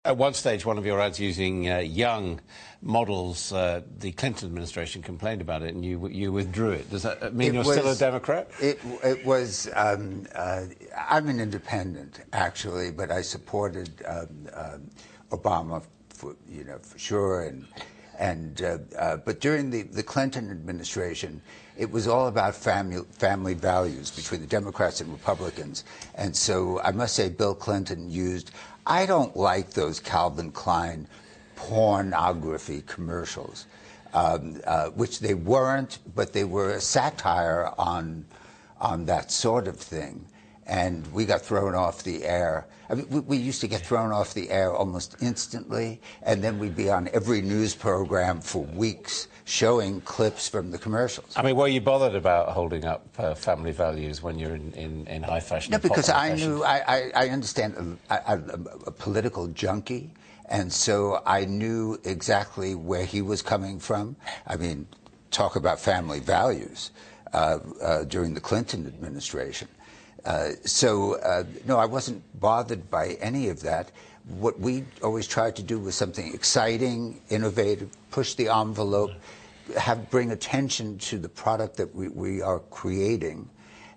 At one stage, one of your ads using young models, the Clinton administration complained about it, and you withdrew it. Does that mean you're still a Democrat? It was. I'm an independent, actually, but I supported Obama, for sure, but during the Clinton administration, it was all about family values between the Democrats and Republicans, and so I must say Bill Clinton used. I don't like those Calvin Klein pornography commercials, which they weren't, but they were a satire on that sort of thing. And we got thrown off the air. I mean, we used to get thrown off the air almost instantly, and then we'd be on every news program for weeks showing clips from the commercials. I mean, were you bothered about holding up family values when you're in high fashion? No, because I knew, I understand, I'm a political junkie, and so I knew exactly where he was coming from. I mean, talk about family values during the Clinton administration. No, I wasn't bothered by any of that. What we always tried to do was something exciting, innovative, push the envelope, bring attention to the product that we are creating,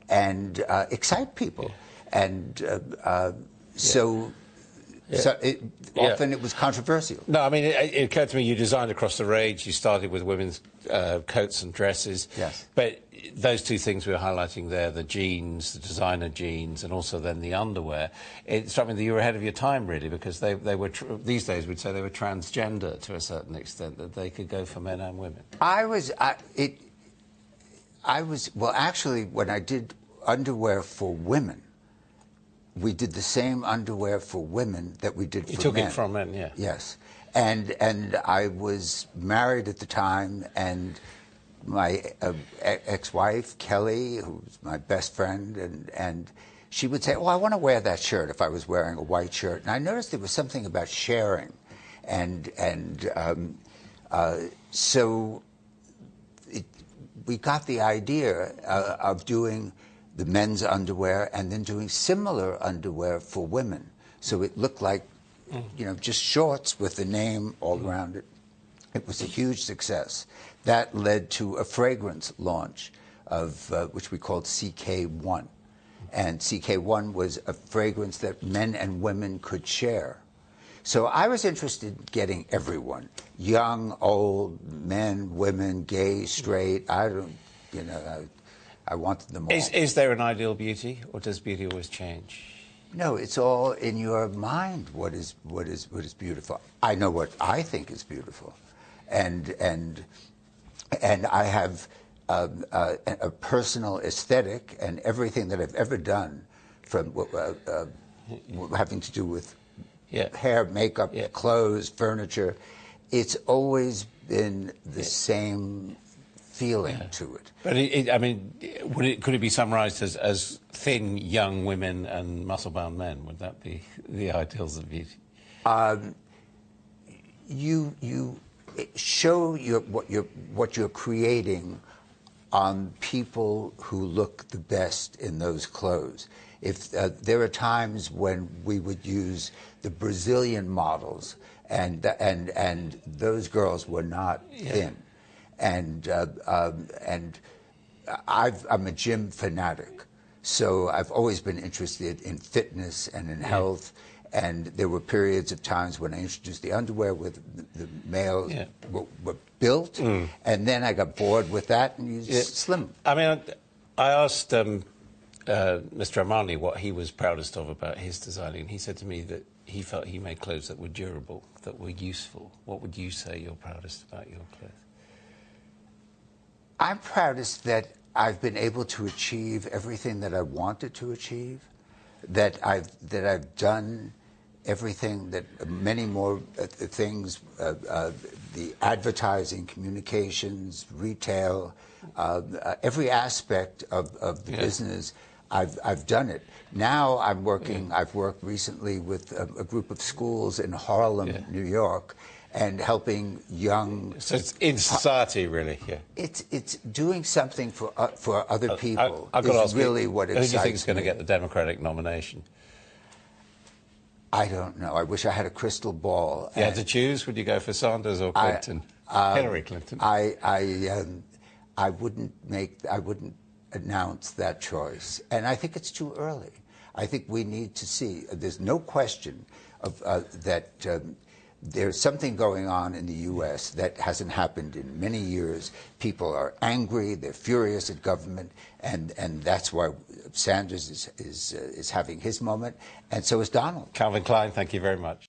and excite people. And often it was controversial. No, I mean, it occurred to me you designed across the range. You started with women's coats and dresses. Yes. But those two things we were highlighting there, the jeans, the designer jeans, and also then the underwear, it struck me that you were ahead of your time, really, because they were, these days we'd say they were transgender to a certain extent, that they could go for men and women. Well, actually, when I did underwear for women, we did the same underwear for women that we did for men. You took it from men, yeah. Yes. And I was married at the time, and my ex-wife, Kelly, who's my best friend, and she would say, "Oh, I want to wear that shirt," if I was wearing a white shirt. And I noticed there was something about sharing. So we got the idea of doing the men's underwear and then doing similar underwear for women. So it looked like, just shorts with the name all around it. It was a huge success. That led to a fragrance launch of which we called CK1. And CK1 was a fragrance that men and women could share. So I was interested in getting everyone, young, old, men, women, gay, straight. I wanted them all. Is there an ideal beauty, or does beauty always change? No, it's all in your mind. What is beautiful? I know what I think is beautiful, and I have a personal aesthetic, and everything that I've ever done, from having to do with hair, makeup, clothes, furniture, it's always been the same feeling to it. But I mean, could it be summarised as thin, young women and muscle-bound men? Would that be the ideals of beauty? You show what you're creating on people who look the best in those clothes. If there are times when we would use the Brazilian models, and those girls were not thin. And I'm a gym fanatic, so I've always been interested in fitness and in health. And there were periods of times when I introduced the underwear with the males were built, and then I got bored with that and used slim. I mean, I asked Mr. Armani what he was proudest of about his designing, and he said to me that he felt he made clothes that were durable, that were useful. What would you say you're proudest about your clothes? I'm proudest that I've been able to achieve everything that I wanted to achieve, that I've done everything that many more things, the advertising, communications, retail, every aspect of the business, I've done it. Now I'm working, I've worked recently with a group of schools in Harlem, New York, and helping young. So it's in society, really. Yeah. It's doing something for other people. I've got to ask really you, what who do you think is excites going to me. get the Democratic nomination? I don't know. I wish I had a crystal ball. If you had to choose, would you go for Sanders or Clinton? Hillary Clinton. I wouldn't announce that choice, and I think it's too early. I think we need to see. There's no question of that. There's something going on in the U.S. that hasn't happened in many years. People are angry, they're furious at government, and that's why Sanders is having his moment, and so is Donald. Calvin Klein, thank you very much.